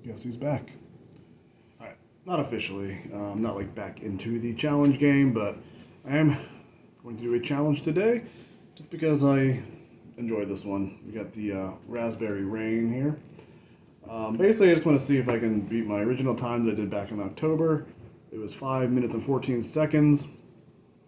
Guess he's back. Alright, not officially. Not like back into the challenge game, but I am going to do a challenge today just because I enjoy this one. We got the Raspberry Rain here. Basically, I just want to see if I can beat my original time that I did back in October. It was 5 minutes and 14 seconds,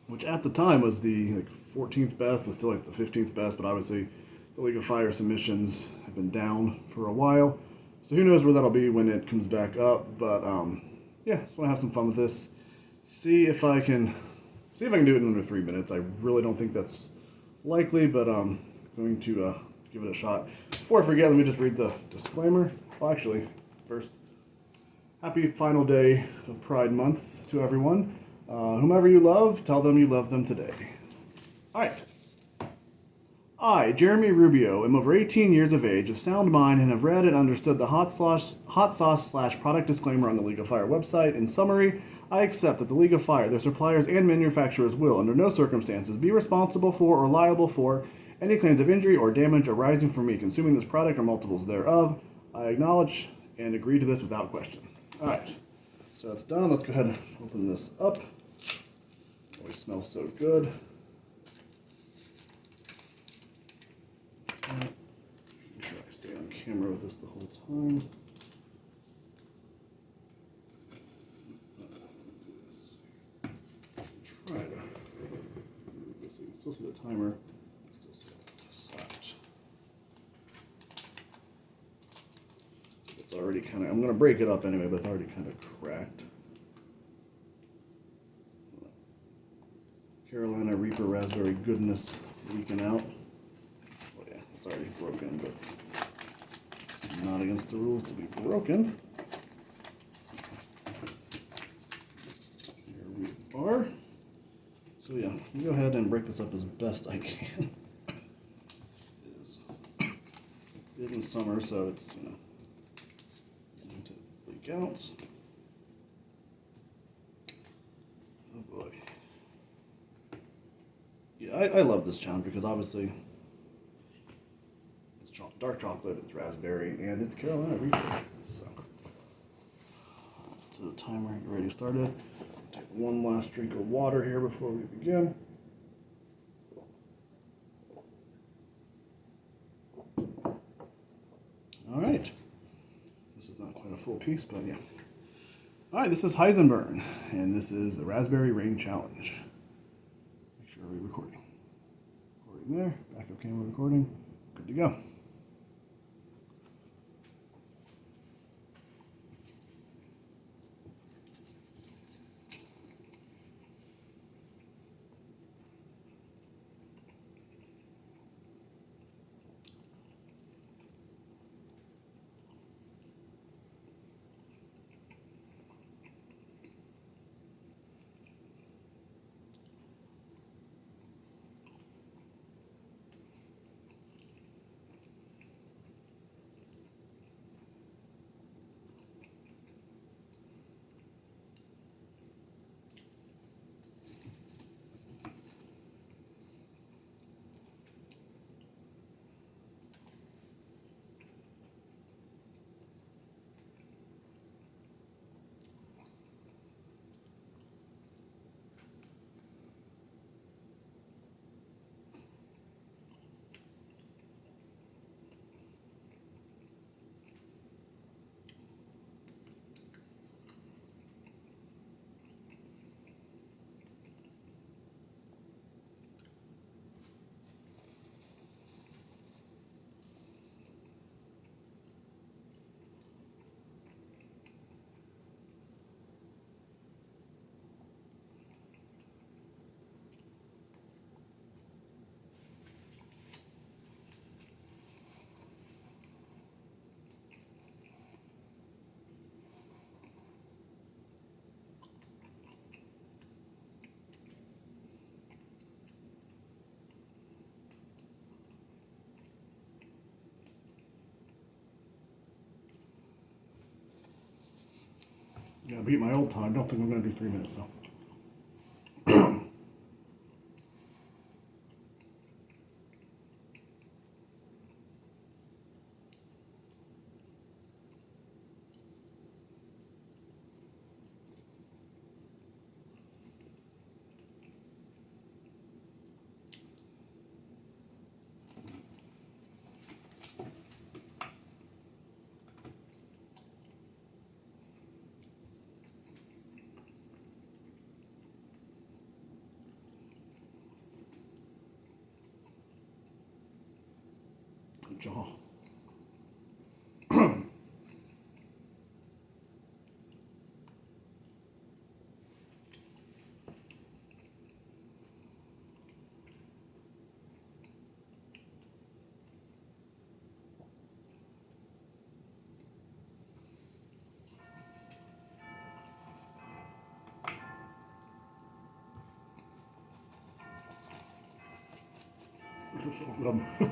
which at the time was the 14th best. It's still like the 15th best, but obviously the League of Fire submissions have been down for a while. So who knows where that'll be when it comes back up. But yeah, just want to have some fun with this. See if I can do it in under 3 minutes. I really don't think that's likely, but I'm going to give it a shot. Before I forget, let me just read the disclaimer. Well, actually, first, happy final day of Pride Month to everyone. Whomever you love, tell them you love them today. Alright. I, Jeremy Rubio, am over 18 years of age, of sound mind, and have read and understood the hot sauce / product disclaimer on the League of Fire website. In summary, I accept that the League of Fire, their suppliers, and manufacturers will, under no circumstances, be responsible for or liable for any claims of injury or damage arising from me consuming this product or multiples thereof. I acknowledge and agree to this without question. Alright, so that's done. Let's go ahead and open this up. Always smells so good. Making sure I stay on camera with this the whole time. Try to move this. You can still see the timer. Still see it set. It's already kind of. I'm going to break it up anyway, but it's already kind of cracked. Carolina Reaper Raspberry goodness leaking out. Oh yeah, it's already broken, but it's not against the rules to be broken. Here we are. So yeah, let me go ahead and break this up as best I can. It is in summer, so it's going to leak out. Oh boy. Yeah, I love this challenge because obviously it's dark chocolate, it's raspberry, and it's Carolina Reaper. So the timer already started. Take one last drink of water here before we begin. All right. This is not quite a full piece, but yeah. All right, this is Heisenberg, and this is the Raspberry Rain Challenge. Make sure we're recording. Recording there, backup camera recording. Good to go. Yeah, beat my old time. Don't think I'm going to do 3 minutes though. jaw. This is so good.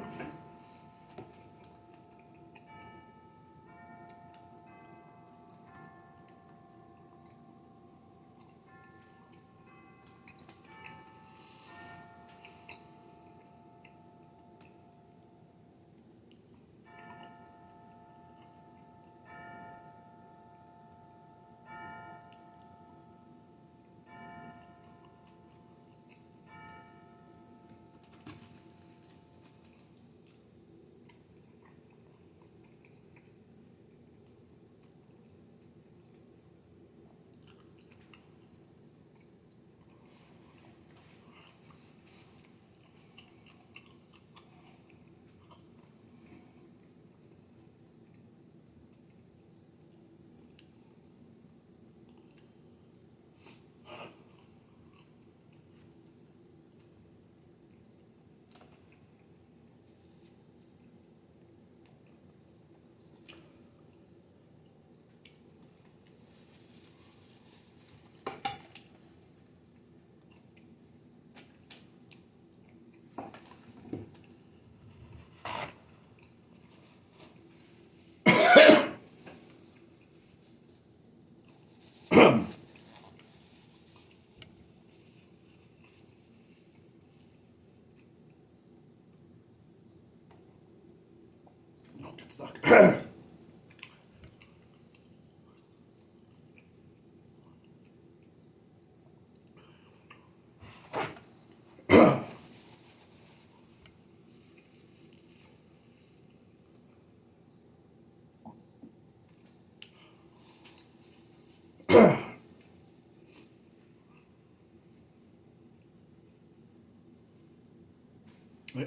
Oh, get stuck.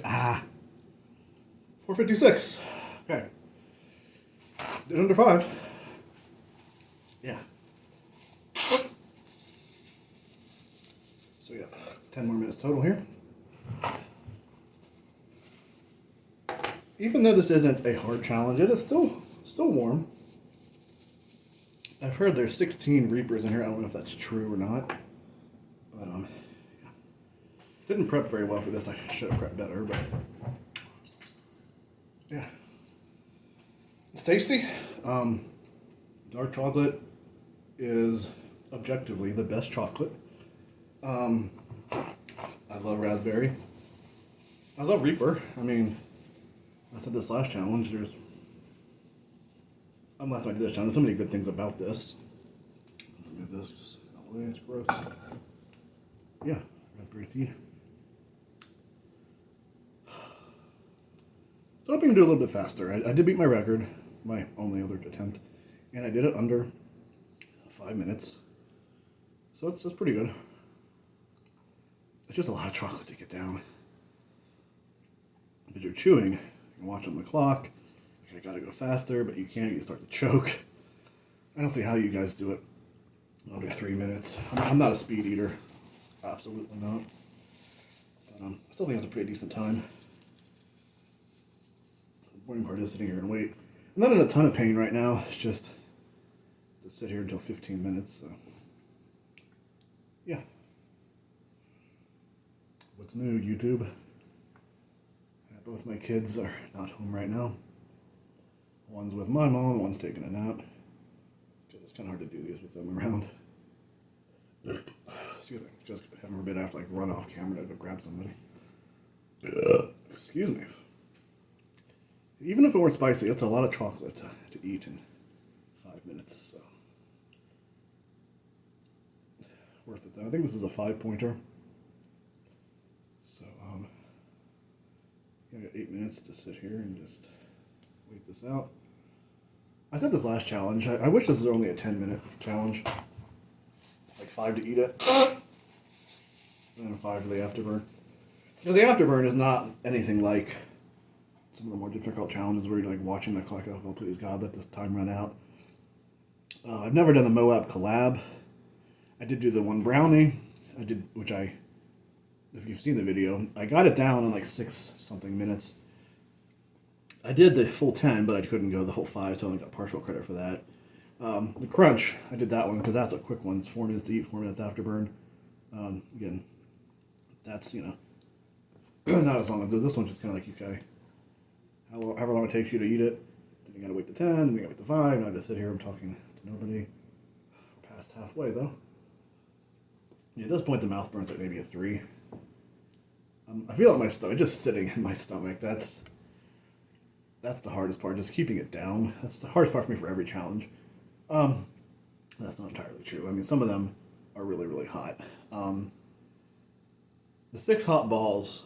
Ah, 4:56. Okay, did under 5. Yeah. So yeah, 10 more minutes total here. Even though this isn't a hard challenge, it is still warm. I've heard there's 16 Reapers in here. I don't know if that's true or not, but yeah. Didn't prep very well for this. I should have prepped better, but yeah, it's tasty. Dark chocolate is objectively the best chocolate. I love raspberry. I love Reaper. I mean, I said this last challenge. Last time I did this challenge, there's so many good things about this. Remove this, just out of the way, it's gross. Yeah, raspberry seed. So hoping to do a little bit faster. I did beat my record, my only other attempt, and I did it under 5 minutes. So that's pretty good. It's just a lot of chocolate to get down. Because you're chewing, you're watching the clock. I gotta go faster, but you can't. You start to choke. I don't see how you guys do it under 3 minutes. I'm not a speed eater. Absolutely not. But I still think that's a pretty decent time. The boring part is sitting here and wait. I'm not in a ton of pain right now. It's just to sit here until 15 minutes. So yeah. What's new, YouTube? Both my kids are not home right now. One's with my mom, one's taking a nap. Because it's kind of hard to do these with them around. Excuse me. Just having a bit, I have to like run off camera to go grab somebody. Excuse me. Even if it weren't spicy, it's a lot of chocolate to eat in 5 minutes. So worth it though. I think this is a 5-pointer. So I got 8 minutes to sit here and just wait this out. I said this last challenge. I wish this was only a 10-minute challenge. Like 5 to eat it. And then 5 for the afterburn. Because the afterburn is not anything like some of the more difficult challenges where you're like watching the clock. Oh, please God, let this time run out. I've never done the Moab collab. I did do the one brownie. If you've seen the video, I got it down in like 6-something minutes. I did the full 10, but I couldn't go the whole 5, so I only got partial credit for that. The crunch, I did that one because that's a quick one. It's 4 minutes to eat, 4 minutes afterburn. Again, that's, not as long as this one's just kind of like, okay, however long it takes you to eat it, then you gotta wait to 10, then you gotta wait to 5, and I just sit here, I'm talking to nobody. We're past halfway though. Yeah, at this point the mouth burns like maybe a 3. I feel like my stomach, just sitting in my stomach, that's the hardest part, just keeping it down. That's the hardest part for me for every challenge. That's not entirely true. I mean, some of them are really, really hot. The 6 hot balls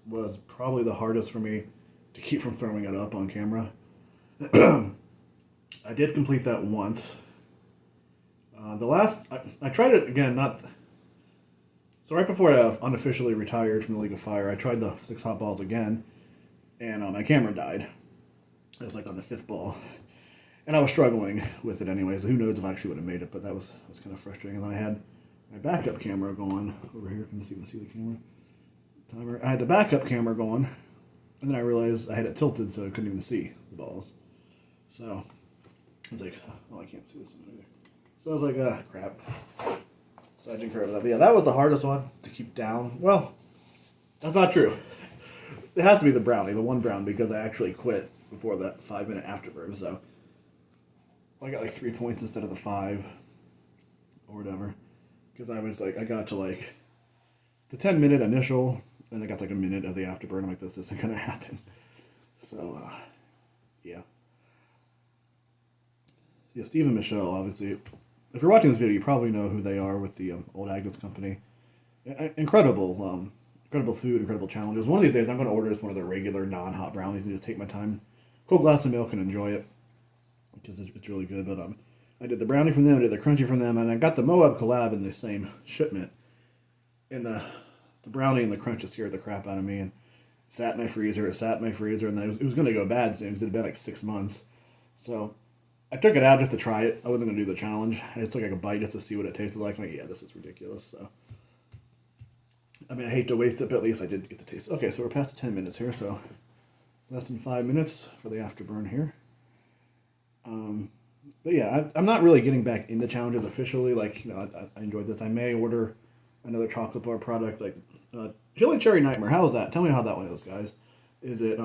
was probably the hardest for me to keep from throwing it up on camera. I did complete that once. I tried it again, so right before I unofficially retired from the League of Fire, I tried the 6 hot balls again, and my camera died. It was like on the 5th ball. And I was struggling with it anyways. Who knows if I actually would have made it, but that was kind of frustrating. And then I had my backup camera going over here. Can you see the camera? Timer. I had the backup camera going, and then I realized I had it tilted so I couldn't even see the balls. So I was like, oh, I can't see this one either. So I was like, crap. So I didn't care about that. But yeah, that was the hardest one to keep down. Well, that's not true. It has to be the brownie, the one brown, because I actually quit before that 5-minute afterburn. So I got like 3 points instead of the 5 or whatever. Because I was like, I got to like the 10-minute initial, and I got like a minute of the afterburn. I'm like, this isn't going to happen. So, yeah. Yeah, Steve and Michelle, obviously. If you're watching this video, you probably know who they are with the Old Agnes Company. Incredible food, incredible challenges. One of these days, I'm going to order just one of their regular non-hot brownies and just take my time, cold glass of milk, and enjoy it because it's really good. But I did the brownie from them, I did the crunchy from them, and I got the Moab collab in the same shipment. And the brownie and the crunch just scared the crap out of me, and it sat in my freezer, and then it was going to go bad soon because it had been like 6 months. So I took it out just to try it. I wasn't going to do the challenge. I just took like a bite just to see what it tasted like. I'm like, yeah, this is ridiculous. So, I mean, I hate to waste it, but at least I did get the taste. Okay, so we're past the 10 minutes here, so less than 5 minutes for the afterburn here. But yeah, I'm not really getting back into challenges officially. Like, I enjoyed this. I may order another chocolate bar product, like Chili Cherry Nightmare. How is that? Tell me how that one is, guys. Is it,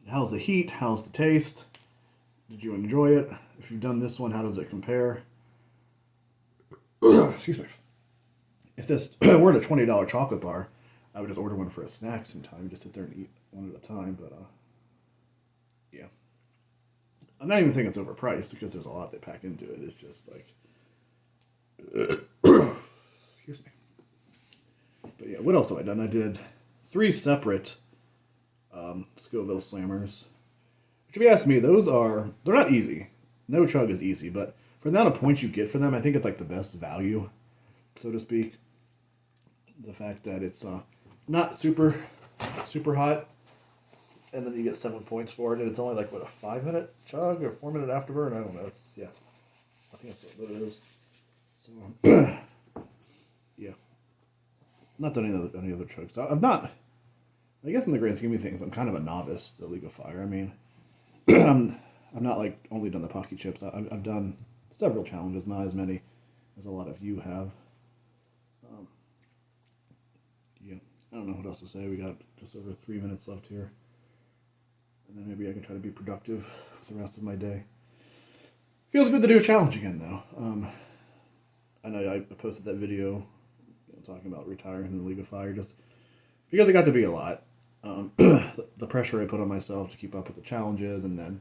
how's the heat? How's the taste? Did you enjoy it? If you've done this one, how does it compare? Excuse me. If this were a $20 chocolate bar, I would just order one for a snack sometime. Just sit there and eat one at a time. But, yeah. I'm not even thinking it's overpriced because there's a lot they pack into it. It's just like... Excuse me. But yeah, what else have I done? I did 3 separate Scoville Slammers. Which, if you ask me, they're not easy. No chug is easy, but for the amount of points you get for them, I think it's like the best value, so to speak. The fact that it's not super hot, and then you get 7 points for it, and it's only like, what, a 5-minute chug or 4-minute afterburn? I don't know. Yeah. I think that's what it is. So, yeah. Not done any other chugs. I guess in the grand scheme of things, I'm kind of a novice to League of Fire. I mean, I'm not like only done the Pocky Chips. I've done several challenges, not as many as a lot of you have. Yeah, I don't know what else to say. We got just over 3 minutes left here, and then maybe I can try to be productive with the rest of my day. Feels good to do a challenge again, though. I know I posted that video talking about retiring from the League of Fire just because it got to be a lot. The pressure I put on myself to keep up with the challenges, and then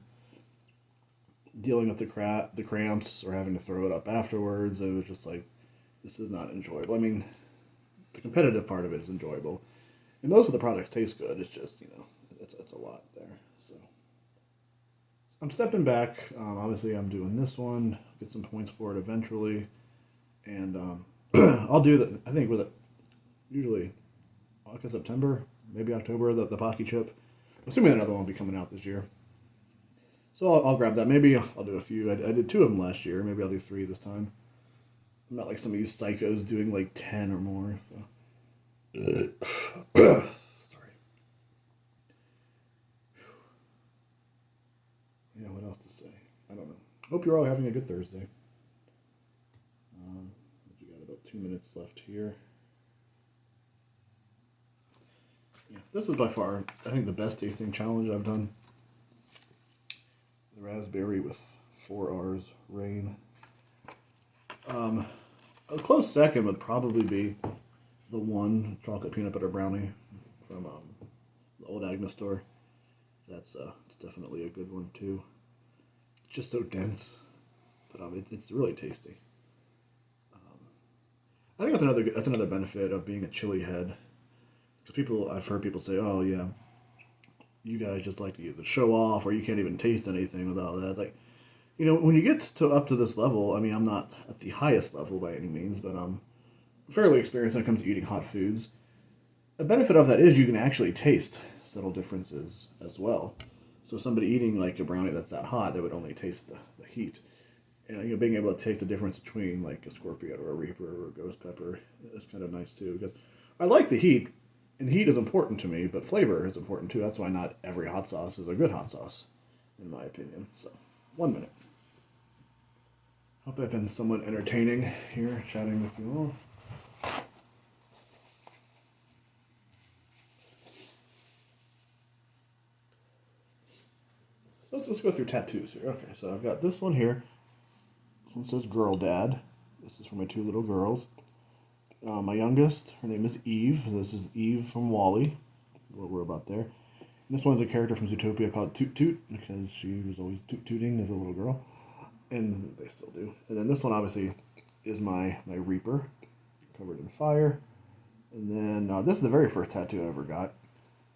dealing with the cramps or having to throw it up afterwards. It was just like, this is not enjoyable. I mean, the competitive part of it is enjoyable, and most of the products taste good. It's just, it's a lot there. So I'm stepping back. Obviously, I'm doing this one, get some points for it eventually, and I'll do that. I think, was it usually August, September, maybe October, the Pocky Chip. assuming another one will be coming out this year. So I'll grab that. Maybe I'll do a few. I did 2 of them last year. Maybe I'll do 3 this time. I'm not like some of you psychos doing like 10 or more. So. Sorry. Yeah, what else to say? I don't know. Hope you're all having a good Thursday. We got about 2 minutes left here. Yeah, this is by far, I think, the best tasting challenge I've done. The raspberry with 4 R's, rain. A close second would probably be the one chocolate peanut butter brownie from the old Agnes store. That's it's definitely a good one too. It's just so dense, but it's really tasty. I think that's another benefit of being a chili head. Because I've heard people say, "Oh yeah, you guys just like to either show off or you can't even taste anything without that." It's like, when you get up to this level, I mean, I'm not at the highest level by any means, but I'm fairly experienced when it comes to eating hot foods. A benefit of that is you can actually taste subtle differences as well. So somebody eating like a brownie that's that hot, they would only taste the heat. And being able to taste the difference between like a scorpion or a reaper or a ghost pepper is kind of nice too. Because I like the heat, and heat is important to me, but flavor is important too. That's why not every hot sauce is a good hot sauce, in my opinion. So, 1 minute. Hope I've been somewhat entertaining here, chatting with you all. So let's go through tattoos here. Okay, so I've got this one here. This one says Girl Dad. This is for my 2 little girls. My youngest, her name is Eve. This is Eve from WALL-E. What we're about there. And this one's a character from Zootopia called Toot Toot, because she was always toot-tooting as a little girl. And they still do. And then this one, obviously, is my Reaper, covered in fire. And then this is the very first tattoo I ever got.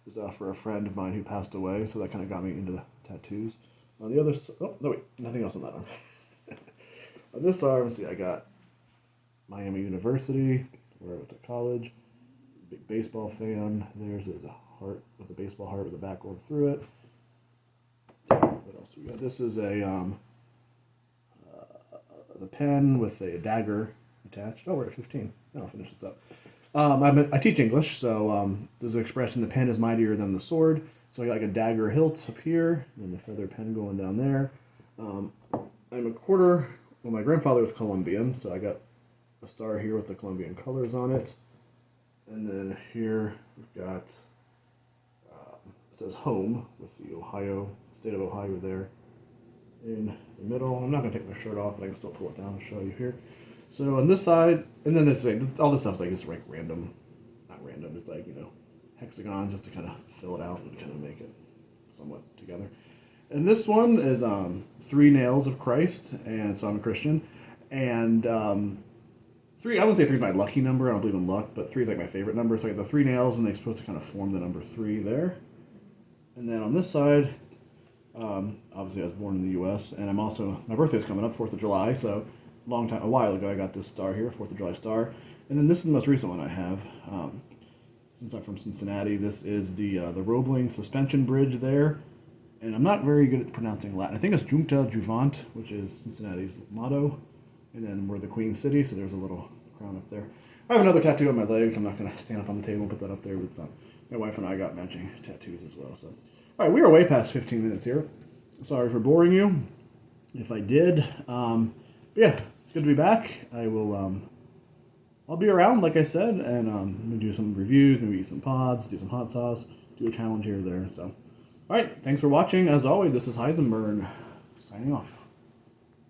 It was for a friend of mine who passed away, so that kind of got me into the tattoos. On the other side, oh, no wait, nothing else on that arm. On this arm, see, I got Miami University, where I went to college. Big baseball fan. There's a heart with a baseball heart with a back going through it. What else do we got? This is a pen with a dagger attached. Oh, we're at 15. I'll finish this up. I teach English, so there's an expression, the pen is mightier than the sword. So I got like a dagger hilt up here, and the feather pen going down there. I'm a quarter, well, my grandfather was Colombian, so I got a star here with the Colombian colors on it. And then here we've got, it says home with the state of Ohio there in the middle. I'm not going to take my shirt off, but I can still pull it down and show you here. So on this side, and then it's like, all this stuff's like just like random, not random, it's like, hexagons just to kind of fill it out and kind of make it somewhat together. And this one is 3 nails of Christ, and so I'm a Christian. And 3, I wouldn't say 3 is my lucky number, I don't believe in luck, but 3 is like my favorite number. So I got the 3 nails, and they're supposed to kind of form the number 3 there. And then on this side, obviously I was born in the U.S., and my birthday's coming up, 4th of July, so a while ago I got this star here, 4th of July star. And then this is the most recent one I have. Since I'm from Cincinnati, this is the Roebling suspension bridge there. And I'm not very good at pronouncing Latin. I think it's Junta Juvent, which is Cincinnati's motto. And then we're the Queen City, so there's a little crown up there. I have another tattoo on my leg. I'm not going to stand up on the table and put that up there, but my wife and I got matching tattoos as well. So, all right, we are way past 15 minutes here. Sorry for boring you, if I did. But yeah, it's good to be back. I'll be around, like I said, and maybe do some reviews, maybe eat some pods, do some hot sauce, do a challenge here or there. So, all right, thanks for watching. As always, this is Heisenberg signing off.